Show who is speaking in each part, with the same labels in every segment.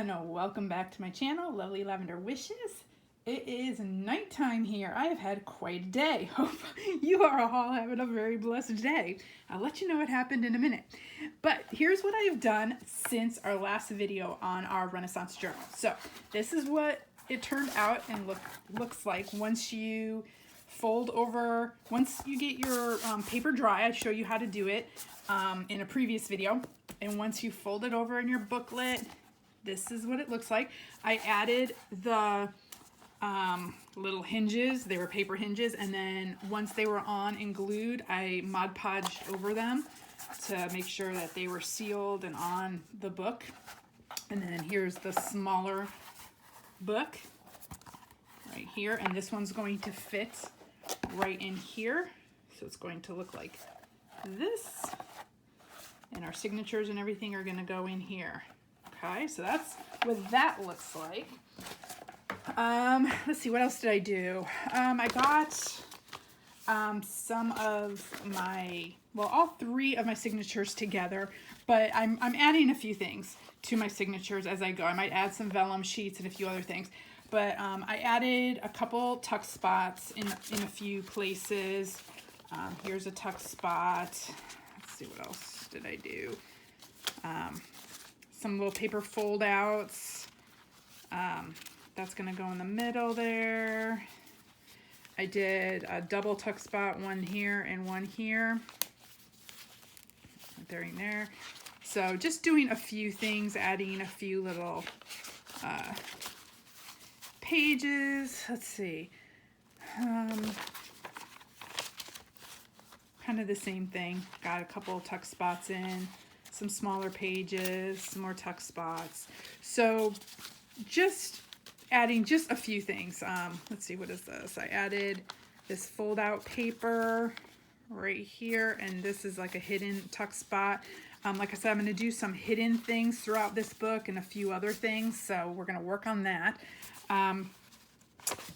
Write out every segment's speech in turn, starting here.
Speaker 1: everyone, welcome back to my channel, Lovely Lavender Wishes. It is nighttime here. I have had quite a day. Hope you are all having a very blessed day. I'll let you know what happened in a minute. But here's what I have done since our last video on our Renaissance journal. So this is what it turned out and looks like once you fold over, once you get your paper dry. I show you how to do it in a previous video. And once you fold it over in your booklet, this is what it looks like. I added the little hinges. They were paper hinges, and then once they were on and glued, I Mod Podged over them to make sure that they were sealed and on the book. And then here's the smaller book right here, and this one's going to fit right in here. So it's going to look like this, and our signatures and everything are going to go in here. Okay, so that's what that looks like. Let's see, what else did I do? I got some of my, well, all three of my signatures together, but I'm adding a few things to my signatures as I go. I might add some vellum sheets and a few other things, but I added a couple tuck spots in a few places. Here's a tuck spot. Let's see, what else did I do? Some little paper fold outs. That's gonna go in the middle there. I did a double tuck spot, one here and one here. There and there. So just doing a few things, adding a few little pages. Let's see. Kind of the same thing. Got a couple of tuck spots in, some smaller pages, some more tuck spots. So just adding just a few things. Let's see, what is this? I added this fold out paper right here, and this is like a hidden tuck spot. Like I said, I'm going to do some hidden things throughout this book and a few other things, so we're going to work on that.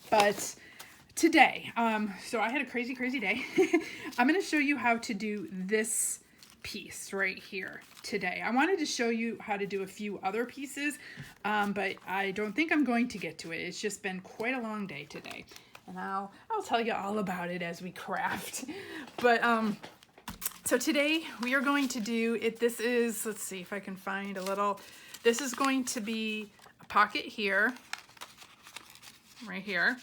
Speaker 1: But today, so I had a crazy day. I'm going to show you how to do this piece right here today. I wanted to show you how to do a few other pieces, but I don't think I'm going to get to it. It's just been quite a long day today, and I'll tell you all about it as we craft. But so today we are going to do it. This is, let's see if I can find a little, this is going to be a pocket here, right here.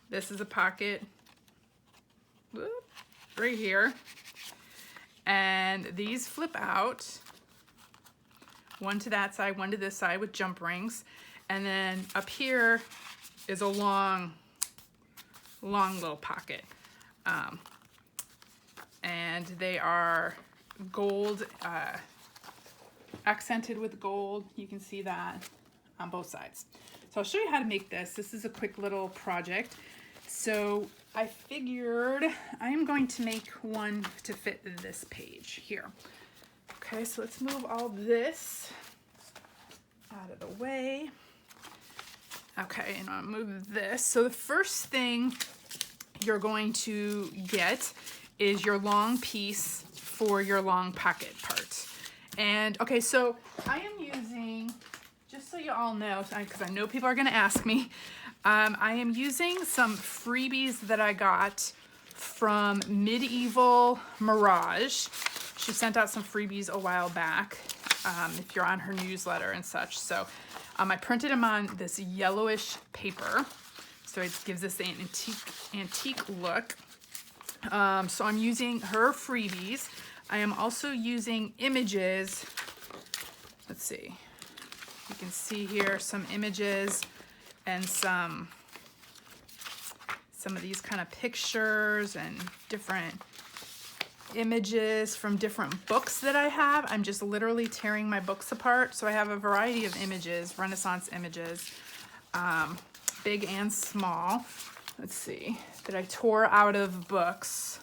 Speaker 1: This is a pocket right here. And these flip out, one to that side, one to this side with jump rings. And then up here is a long little pocket. And they are gold, accented with gold. You can see that on both sides. So I'll show you how to make this. This is a quick little project. So I figured I am going to make one to fit this page here. Okay, so let's move all this out of the way. Okay, and I'll move this. So the first thing you're going to get is your long piece for your long pocket part. And okay, so I am using, just so you all know, because I know people are going to ask me, I am using some freebies that I got from Medieval Mirage. She sent out some freebies a while back, if you're on her newsletter and such. So I printed them on this yellowish paper, so it gives us an antique look. So I'm using her freebies. I am also using images. Let's see. You can see here some images and some of these kind of pictures and different images from different books that I have. I'm just literally tearing my books apart. So I have a variety of images, Renaissance images, big and small. Let's see, that I tore out of books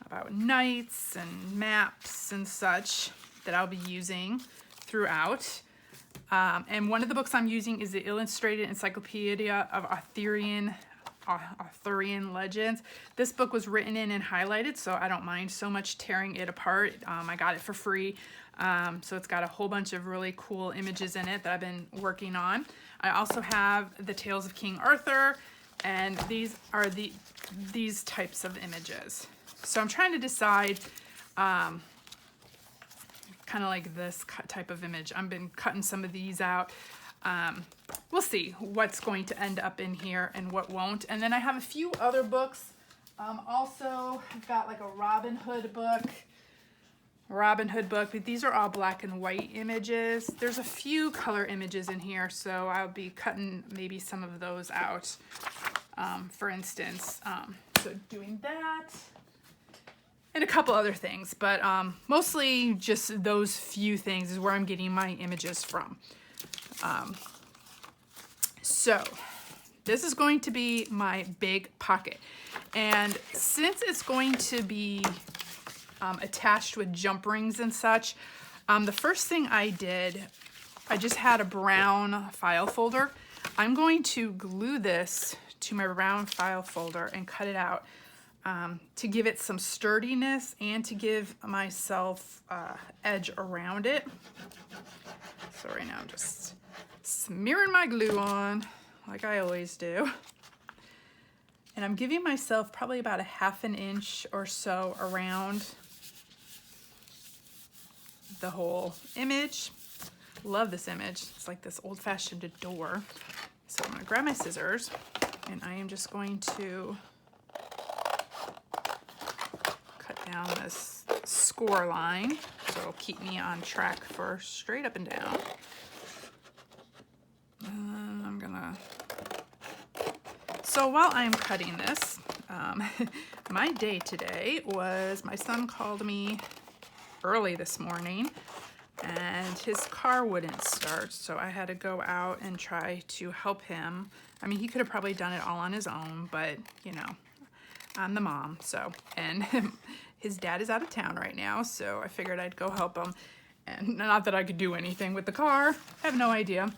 Speaker 1: about knights and maps and such that I'll be using throughout. And one of the books I'm using is the Illustrated Encyclopedia of Arthurian Legends. This book was written in and highlighted, so I don't mind so much tearing it apart. I got it for free So it's got a whole bunch of really cool images in it that I've been working on. I also have the Tales of King Arthur, and these are these types of images. So I'm trying to decide kind of like this type of image. I've been cutting some of these out. We'll see what's going to end up in here and what won't. And then I have a few other books. Also, I've got like a Robin Hood book, but these are all black and white images. There's a few color images in here, so I'll be cutting maybe some of those out, for instance. So doing that and a couple other things, but mostly just those few things is where I'm getting my images from. So this is going to be my big pocket, and since it's going to be attached with jump rings and such, the first thing I did, I just had a brown file folder. I'm going to glue this to my brown file folder and cut it out to give it some sturdiness and to give myself edge around it. So right now I'm just smearing my glue on like I always do. And I'm giving myself probably about a ½ inch or so around the whole image. Love this image. It's like this old-fashioned door. So I'm gonna grab my scissors and I am just going to cut down this score line so it'll keep me on track for straight up and down. And I'm gonna, so while I'm cutting this, my day today was, my son called me early this morning and his car wouldn't start, so I had to go out and try to help him. I mean, he could have probably done it all on his own, but you know, I'm the mom, so, and his dad is out of town right now, so I figured I'd go help him. And not that I could do anything with the car, I have no idea,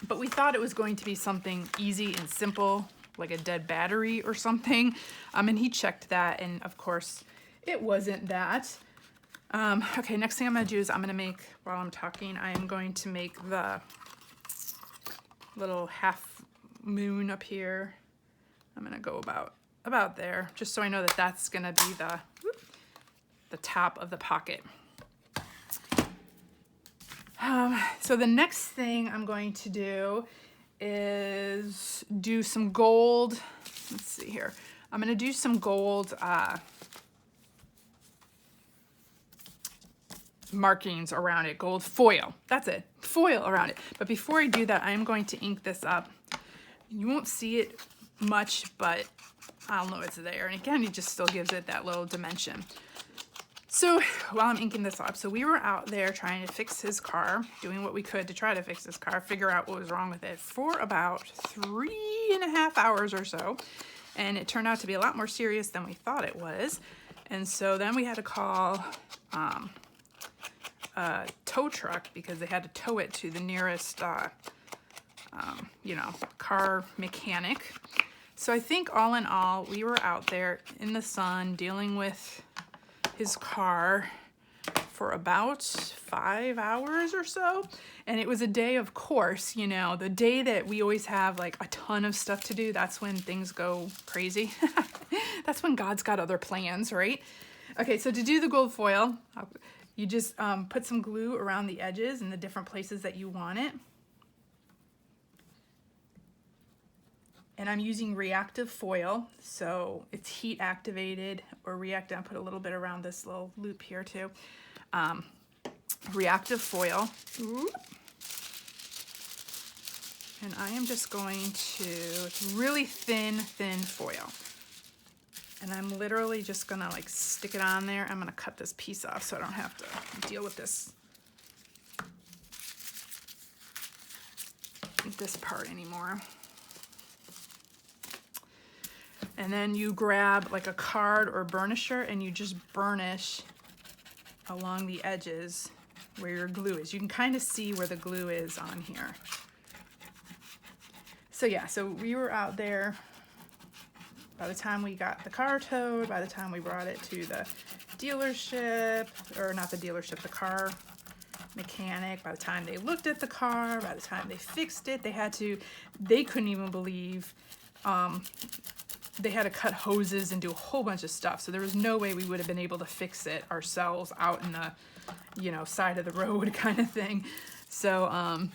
Speaker 1: but we thought it was going to be something easy and simple, like a dead battery or something. And he checked that, and of course it wasn't that. Okay, next thing I'm gonna do is I'm gonna make, while I'm talking, I am going to make the little half moon up here. I'm gonna go about there, just so I know that that's gonna be the top of the pocket. So the next thing I'm going to do is do some gold. Let's see here. I'm gonna do some gold markings around it, gold foil. That's it, foil around it. But before I do that, I'm going to ink this up. You won't see it much, but I'll know it's there. And again, it just still gives it that little dimension. So while I'm inking this up, so we were out there trying to fix his car, doing what we could to try to fix his car, figure out what was wrong with it for about 3.5 hours or so. And it turned out to be a lot more serious than we thought it was. And so then we had to call a tow truck because they had to tow it to the nearest, you know, car mechanic. So I think all in all, we were out there in the sun dealing with his car for about 5 hours or so. And it was a day, of course, you know, the day that we always have like a ton of stuff to do, that's when things go crazy. That's when God's got other plans, right? Okay, so to do the gold foil, you just put some glue around the edges in the different places that you want it. And I'm using reactive foil, so it's heat activated or reactive. I put a little bit around this little loop here too. Reactive foil. And I am just going to, it's really thin foil. And I'm literally just gonna like stick it on there. I'm gonna cut this piece off so I don't have to deal with this part anymore. And then you grab like a card or burnisher and you just burnish along the edges where your glue is. You can kind of see where the glue is on here. So yeah, so we were out there. By the time we got the car towed, by the time we brought it to the dealership, or not the dealership, the car mechanic. By the time they looked at the car, by the time they fixed it, they couldn't even believe they had to cut hoses and do a whole bunch of stuff. So there was no way we would have been able to fix it ourselves out in the, you know, side of the road kind of thing. So,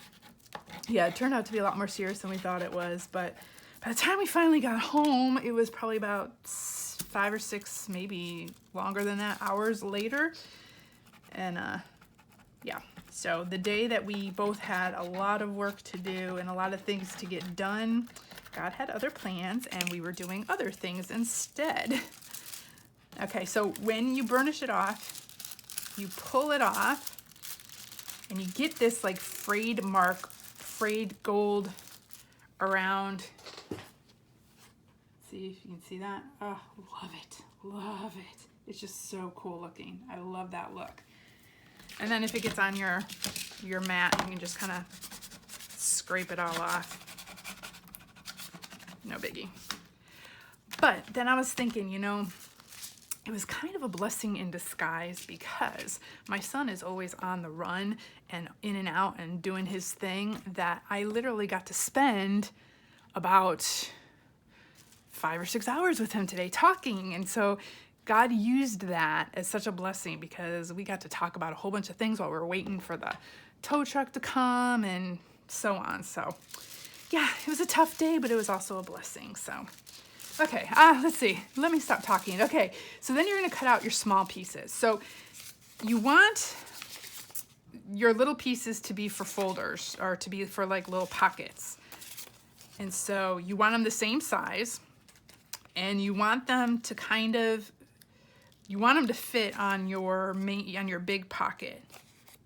Speaker 1: yeah, it turned out to be a lot more serious than we thought it was. But by the time we finally got home, it was probably about 5 or 6, maybe longer than that, hours later. And, yeah, so the day that we both had a lot of work to do and a lot of things to get done, God had other plans and we were doing other things instead. Okay, so when you burnish it off, you pull it off and you get this like frayed gold around. See if you can see that. Oh, love it, love it. It's just so cool looking. I love that look. And then if it gets on your mat, you can just kind of scrape it all off. No biggie. But then I was thinking, you know, it was kind of a blessing in disguise because my son is always on the run and in and out and doing his thing, that I literally got to spend about 5 or 6 hours with him today talking. And so God used that as such a blessing because we got to talk about a whole bunch of things while we were waiting for the tow truck to come and so on. So yeah, it was a tough day, but it was also a blessing. So, okay, let's see. Let me stop talking. Okay, so then you're going to cut out your small pieces. So you want your little pieces to be for folders or to be for like little pockets. And so you want them the same size and you want them to fit on your big pocket.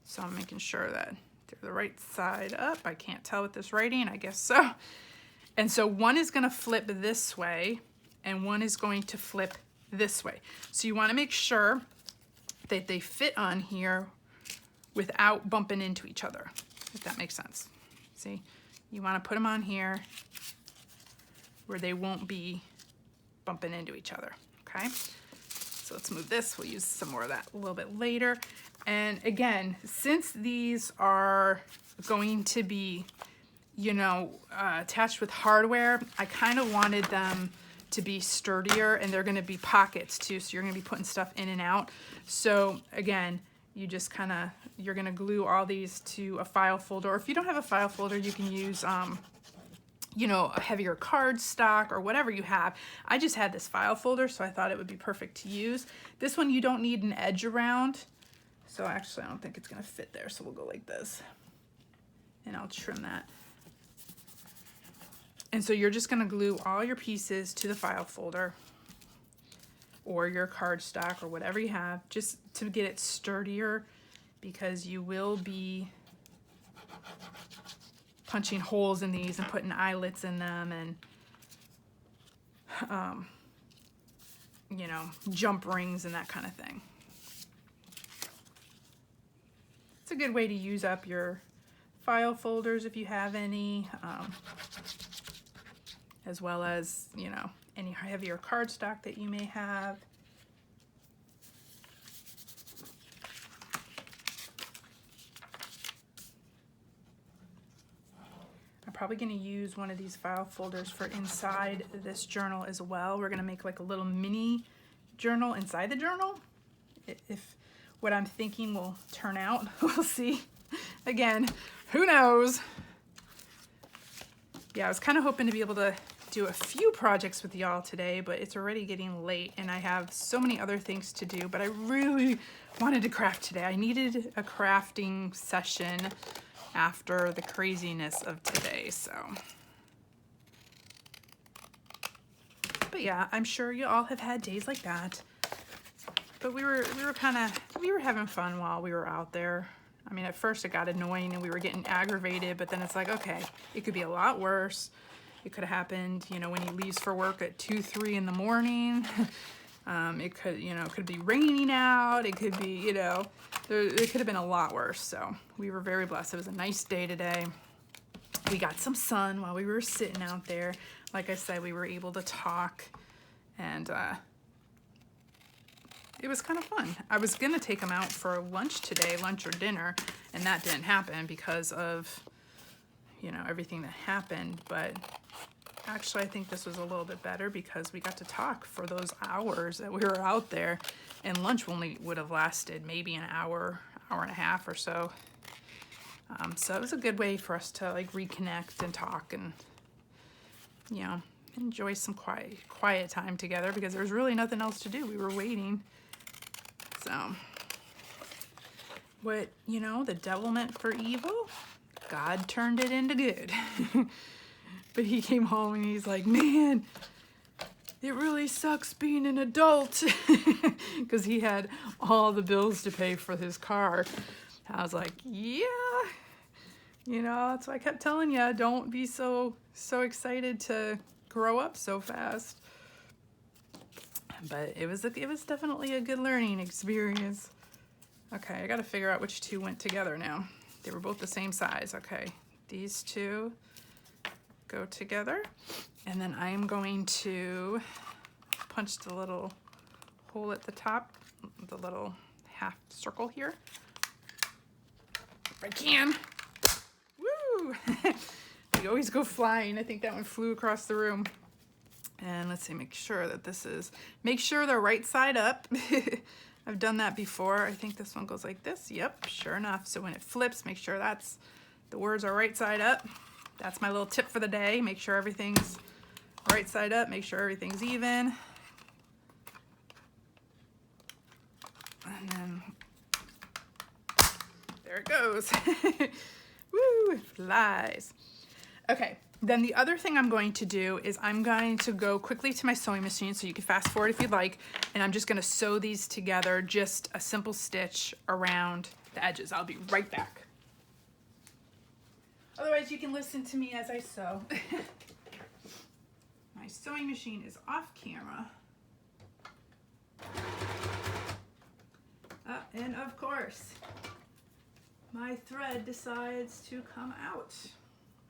Speaker 1: So I'm making sure that they're the right side up. I can't tell with this writing, I guess so. And so one is going to flip this way and one is going to flip this way. So you want to make sure that they fit on here without bumping into each other, if that makes sense. See, you want to put them on here where they won't be bumping into each other, okay? So let's move this. We'll use some more of that a little bit later. And again, since these are going to be, you know, attached with hardware, I kind of wanted them to be sturdier, and they're going to be pockets too. So you're going to be putting stuff in and out. So again, you just you're going to glue all these to a file folder. Or if you don't have a file folder, you can use, you know, a heavier cardstock or whatever you have. I just had this file folder, so I thought it would be perfect to use. This one, you don't need an edge around. So actually, I don't think it's going to fit there. So we'll go like this. And I'll trim that. And so you're just going to glue all your pieces to the file folder or your cardstock or whatever you have, just to get it sturdier, because you will be punching holes in these and putting eyelets in them and, you know, jump rings and that kind of thing. It's a good way to use up your file folders if you have any, as well as, you know, any heavier cardstock that you may have. I'm probably going to use one of these file folders for inside this journal as well. We're going to make like a little mini journal inside the journal. If what I'm thinking will turn out, we'll see. Again, who knows? Yeah, I was kind of hoping to be able to do a few projects with y'all today, but it's already getting late and I have so many other things to do, but I really wanted to craft today. I needed a crafting session after the craziness of today, so. But yeah, I'm sure you all have had days like that. But we were having fun while we were out there. I mean, at first it got annoying and we were getting aggravated, but then it's like, okay, it could be a lot worse. It could have happened, you know, when he leaves for work at 2, 3 in the morning. It could, you know, it could be raining out. It could be, you know, it could have been a lot worse. So we were very blessed. It was a nice day today. We got some sun while we were sitting out there. Like I said, we were able to talk, and it was kind of fun. I was gonna take them out for lunch today, lunch or dinner, and that didn't happen because of, you know, everything that happened. But actually, I think this was a little bit better because we got to talk for those hours that we were out there, and lunch only would have lasted maybe an hour, hour and a half or so. So it was a good way for us to like reconnect and talk and, you know, enjoy some quiet time together because there was really nothing else to do. We were waiting. So, what, you know, the devil meant for evil, God turned it into good. But he came home and he's like, man, it really sucks being an adult, because he had all the bills to pay for his car. I was like, yeah, you know, that's why I kept telling you, don't be so excited to grow up so fast. But it was definitely a good learning experience. Okay, I gotta figure out which two went together now. They were both the same size. Okay, these two go together. And then I'm going to punch the little hole at the top, the little half circle here. If I can. Woo! They always go flying. I think that one flew across the room. And let's see, make sure they're right side up. I've done that before. I think this one goes like this. Yep, sure enough. So when it flips, make sure the words are right side up. That's my little tip for the day. Make sure everything's right side up. Make sure everything's even. And then there it goes. Woo, it flies. Okay, then the other thing I'm going to do is I'm going to go quickly to my sewing machine, so you can fast forward if you'd like, and I'm just gonna sew these together, just a simple stitch around the edges. I'll be right back. Otherwise, you can listen to me as I sew. My sewing machine is off camera. And of course, my thread decides to come out.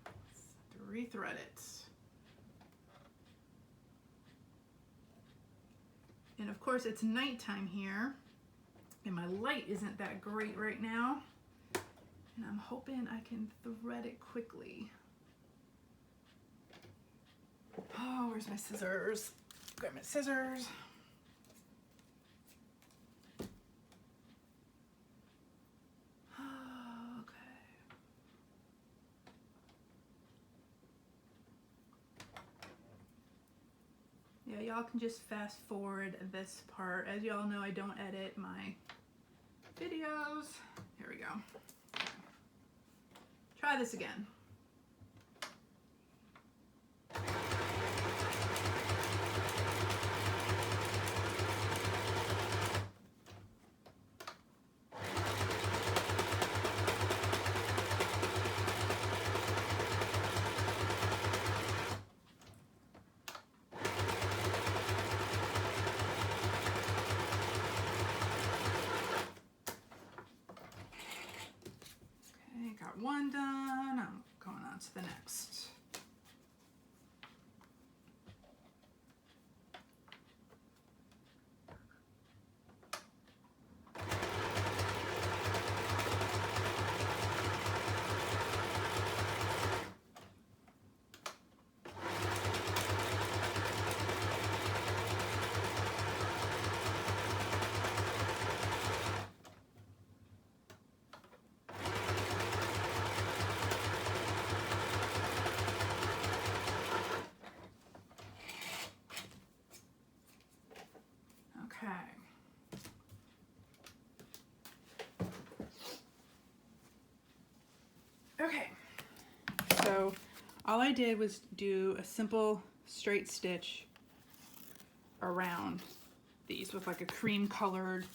Speaker 1: Let's rethread it. And of course, it's nighttime here, and my light isn't that great right now. And I'm hoping I can thread it quickly. Oh, where's my scissors? Grab my scissors. Yeah, y'all can just fast forward this part. As y'all know, I don't edit my videos. Here we go. Try this again. Got one done, I'm going on to the next. Okay, so all I did was do a simple straight stitch around these with like a cream colored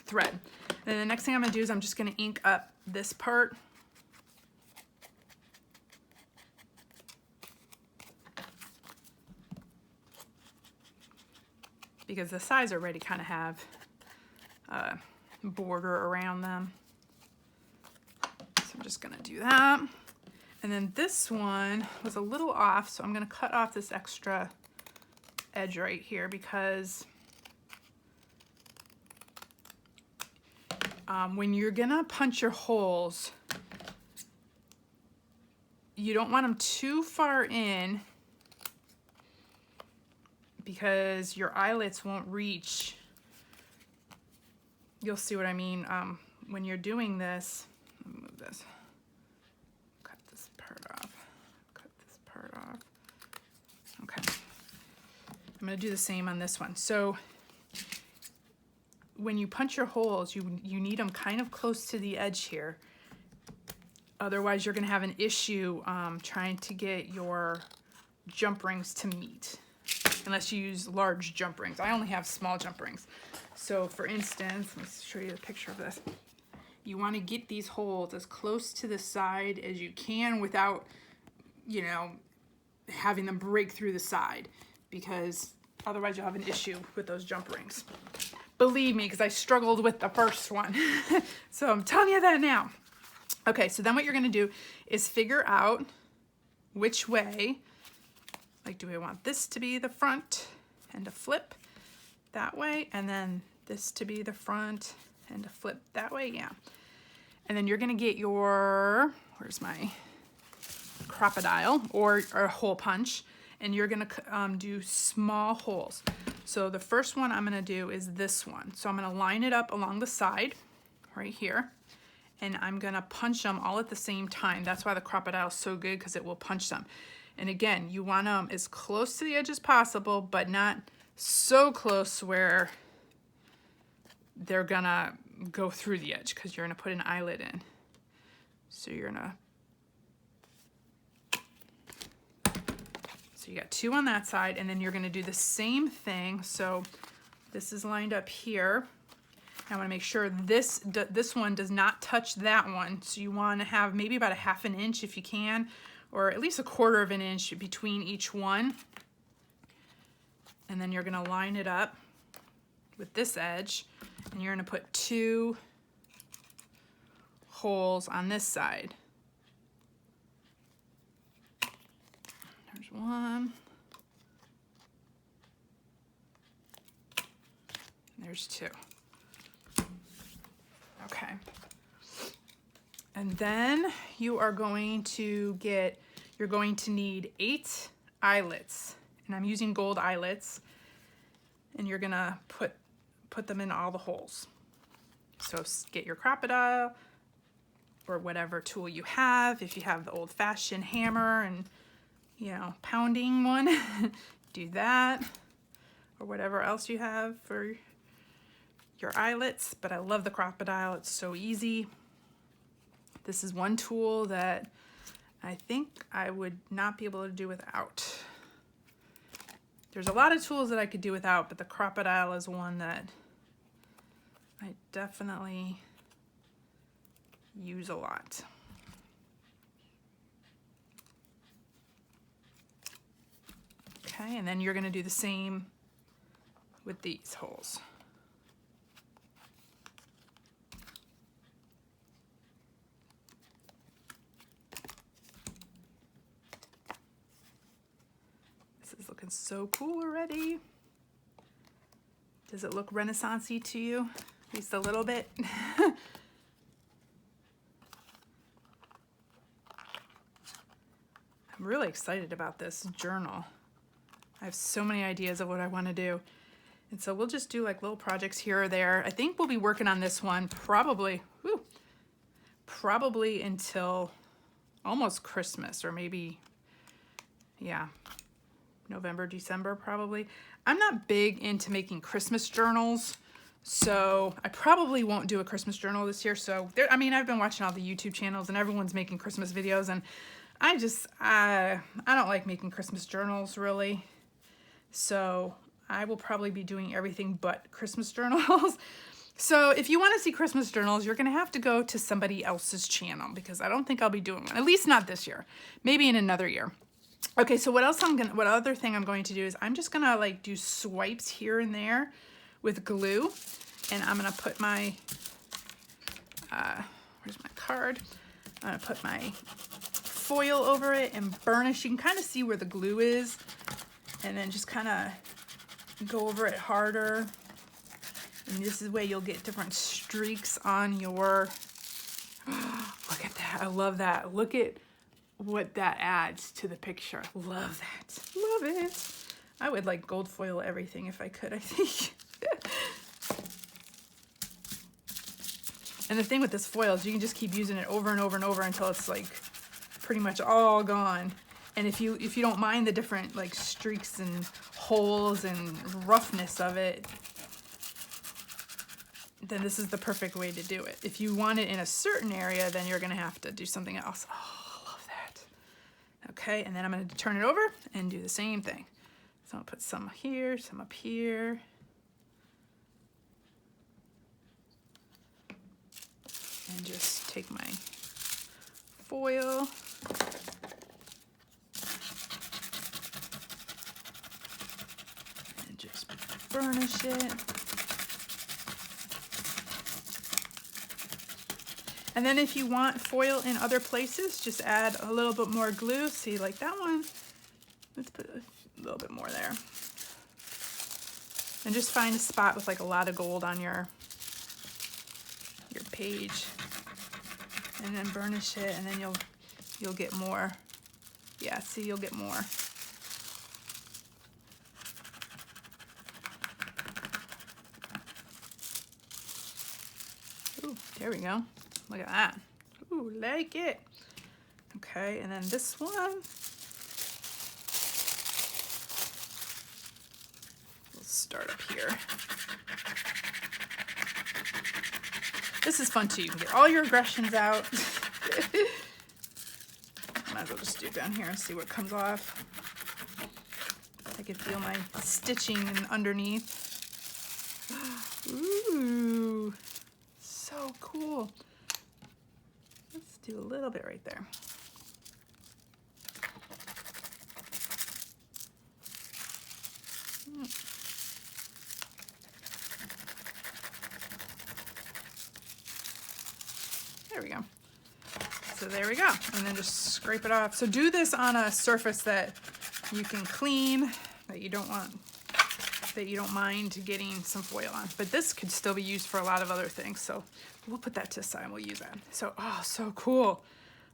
Speaker 1: thread. And then the next thing I'm gonna do is I'm just gonna ink up this part. Because the sides already kind of have a border around them. So I'm just gonna do that. And then this one was a little off, so I'm gonna cut off this extra edge right here because when you're gonna punch your holes, you don't want them too far in because your eyelets won't reach. You'll see what I mean when you're doing this. Let me move this. Cut this part off. Cut this part off. Okay. I'm going to do the same on this one. So when you punch your holes, you need them kind of close to the edge here. Otherwise, you're going to have an issue trying to get your jump rings to meet, unless you use large jump rings. I only have small jump rings. So for instance, let me show you a picture of this. You want to get these holes as close to the side as you can without, you know, having them break through the side, because otherwise you'll have an issue with those jump rings. Believe me, because I struggled with the first one. So I'm telling you that now. Okay, so then what you're going to do is figure out which way, like, do we want this to be the front and a flip that way, and then this to be the front and a flip that way? Yeah. And then you're going to get your, where's my crocodile or a hole punch, and you're going to do small holes. So the first one I'm going to do is this one. So I'm going to line it up along the side right here, and I'm going to punch them all at the same time. That's why the crocodile is so good, because it will punch them. And again, you want them as close to the edge as possible, but not so close where they're going to go through the edge, because you're going to put an eyelet in. So you're going to, so you got two on that side, and then you're going to do the same thing. So this is lined up here. I want to make sure this one does not touch that one. So you want to have maybe about 1/2 inch if you can, or at least 1/4 inch between each one. And then you're going to line it up with this edge, and you're going to put 2 holes on this side. There's one. There's 2. Okay. And then you are going to get, you're going to need 8 eyelets. And I'm using gold eyelets. And you're gonna put them in all the holes. So get your crocodile or whatever tool you have. If you have the old-fashioned hammer and, you know, pounding one, do that. Or whatever else you have for your eyelets. But I love the crocodile, it's so easy. This is one tool that I think I would not be able to do without. There's a lot of tools that I could do without, but the crocodile is one that I definitely use a lot. Okay, and then you're going to do the same with these holes. Looking so cool already. Does it look Renaissance-y to you? At least a little bit. I'm really excited about this journal. I have so many ideas of what I want to do. And so we'll just do like little projects here or there. I think we'll be working on this one probably until almost Christmas, or maybe, yeah, November, December probably. I'm not big into making Christmas journals, so I probably won't do a Christmas journal this year. So I mean, I've been watching all the YouTube channels and everyone's making Christmas videos, and I don't like making Christmas journals really. So I will probably be doing everything but Christmas journals. So if you want to see Christmas journals, you're going to have to go to somebody else's channel, because I don't think I'll be doing one, at least not this year, maybe in another year. Okay, so what other thing I'm going to do is I'm just gonna like do swipes here and there with glue, and I'm gonna put my, where's my card? I'm gonna put my foil over it and burnish. You can kind of see where the glue is, and then just kind of go over it harder. And this is where you'll get different streaks on your, look at that, I love that. Look at what that adds to the picture. Love that, love it. I would like gold foil everything if I could, I think. And the thing with this foil is you can just keep using it over and over and over until it's like pretty much all gone. And if you don't mind the different like streaks and holes and roughness of it, then this is the perfect way to do it. If you want it in a certain area, then you're gonna have to do something else. Oh, I love that. Okay, and then I'm gonna turn it over and do the same thing. So I'll put some here, some up here. And just take my foil. And just burnish it. And then if you want foil in other places, just add a little bit more glue. See, like that one, let's put a little bit more there. And just find a spot with like a lot of gold on your page. And then burnish it, and then you'll get more. Yeah, see, you'll get more. Ooh, there we go. Look at that. Ooh, like it. Okay, and then this one. We'll start up here. This is fun too. You can get all your aggressions out. Might as well just do it down here and see what comes off. I can feel my stitching underneath. Ooh, so cool. Let's do a little bit right there. There we go. So there we go. And then just scrape it off. So do this on a surface that you can clean, that you don't want, that you don't mind getting some foil on. But this could still be used for a lot of other things. So we'll put that to the side and we'll use that. So, oh, so cool.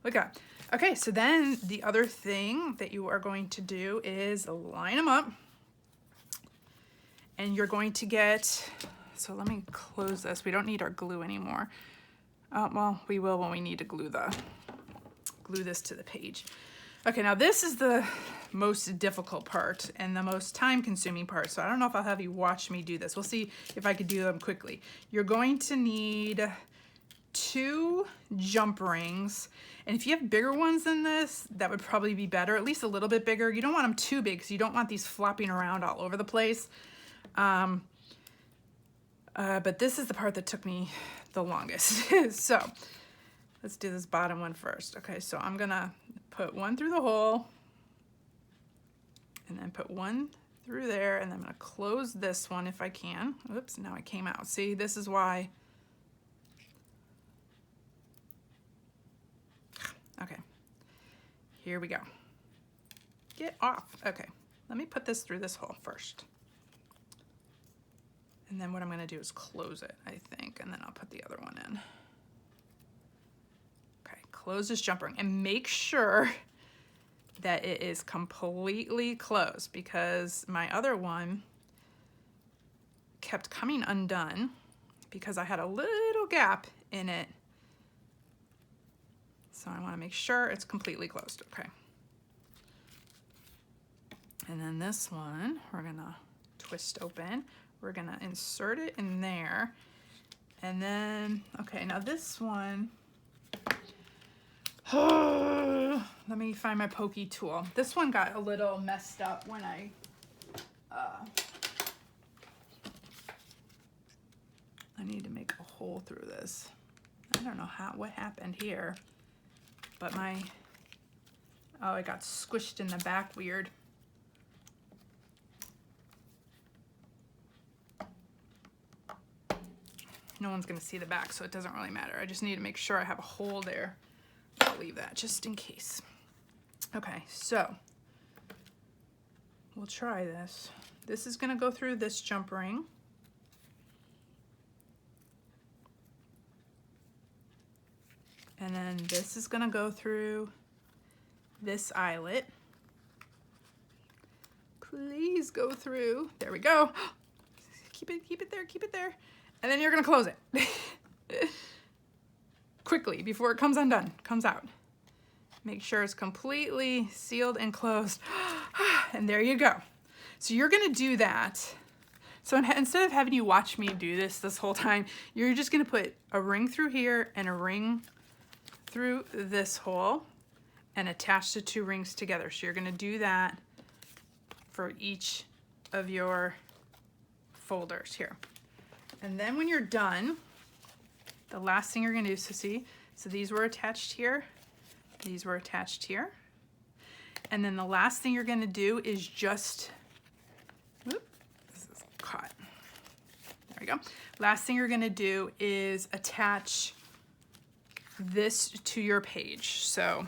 Speaker 1: Look at that. Okay, so then the other thing that you are going to do is line them up. And you're going to get, so let me close this. We don't need our glue anymore. Well, we will when we need to glue this to the page. Okay, now this is the most difficult part and the most time-consuming part. So I don't know if I'll have you watch me do this. We'll see if I could do them quickly. You're going to need 2 jump rings. And if you have bigger ones than this, that would probably be better, at least a little bit bigger. You don't want them too big because you don't want these flopping around all over the place. But this is the part that took me the longest. So let's do this bottom one first. Okay, so I'm gonna put one through the hole and then put one through there, and then I'm gonna close this one if I can. Oops, now it came out. See, this is why. Okay, here we go. Get off. Okay, let me put this through this hole first. And then what I'm gonna do is close it, I think, and then I'll put the other one in. Okay, close this jump ring and make sure that it is completely closed, because my other one kept coming undone because I had a little gap in it. So I wanna make sure it's completely closed, okay. And then this one, we're gonna twist open. We're gonna insert it in there. And then, okay, now this one, let me find my pokey tool. This one got a little messed up when I need to make a hole through this. I don't know what happened here, but oh, it got squished in the back weird. No one's gonna see the back, so it doesn't really matter. I just need to make sure I have a hole there. I'll leave that just in case. Okay, so we'll try this. this is gonna go through this jump ring. And then this is gonna go through this eyelet. Please go through. There we go. Keep it there, keep it there. And then you're gonna close it. Quickly, before it comes undone, comes out. Make sure it's completely sealed and closed. And there you go. So you're gonna do that. So instead of having you watch me do this whole time, you're just gonna put a ring through here and a ring through this hole and attach the two rings together. So you're gonna do that for each of your folders here. And then when you're done, the last thing you're gonna do, so these were attached here, these were attached here. And then the last thing you're gonna do is just, whoop, this is caught. There we go. Last thing you're gonna do is attach this to your page. So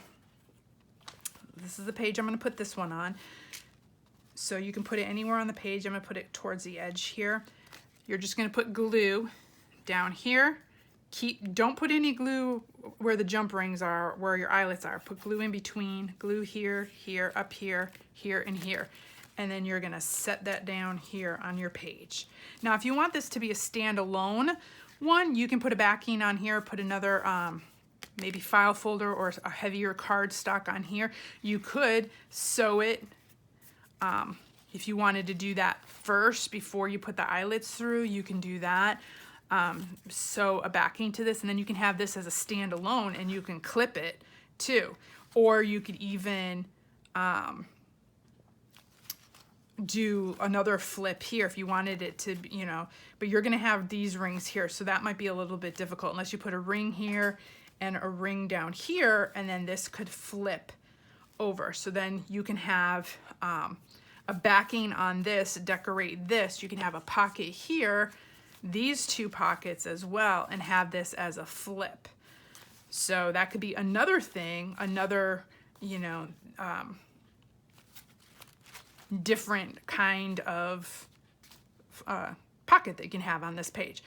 Speaker 1: this is the page I'm gonna put this one on. So you can put it anywhere on the page. I'm gonna put it towards the edge here. You're just gonna put glue down here. Don't put any glue where the jump rings are, where your eyelets are. Put glue in between, glue here, here, up here, here, and here. And then you're gonna set that down here on your page. Now, if you want this to be a standalone one, you can put a backing on here, put another maybe file folder or a heavier cardstock on here. You could sew it if you wanted to do that first before you put the eyelets through, you can do that. Sew a backing to this, and then you can have this as a standalone and you can clip it too. Or you could even do another flip here if you wanted it to, you know, but you're gonna have these rings here, so that might be a little bit difficult unless you put a ring here and a ring down here, and then this could flip over. So then you can have a backing on this, decorate this. You can have a pocket here, these two pockets as well, and have this as a flip. So that could be another thing, another, you know, different kind of pocket that you can have on this page.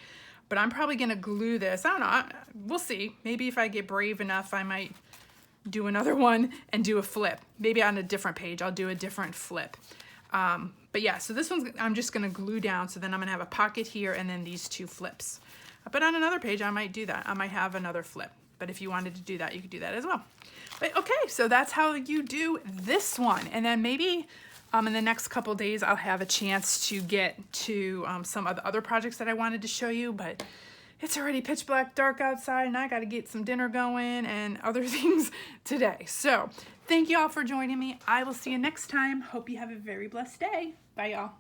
Speaker 1: But I'm probably gonna glue this. I don't know, we'll see. Maybe if I get brave enough, I might do another one and do a flip. Maybe on a different page, I'll do a different flip. But yeah, so this one's, I'm just gonna glue down, so then I'm gonna have a pocket here and then these two flips. But on another page, I might do that. I might have another flip. But if you wanted to do that, you could do that as well. But okay, so that's how you do this one. And then maybe in the next couple days, I'll have a chance to get to some of the other projects that I wanted to show you, but it's already pitch black dark outside and I gotta get some dinner going and other things today. So thank you all for joining me. I will see you next time. Hope you have a very blessed day. Bye y'all.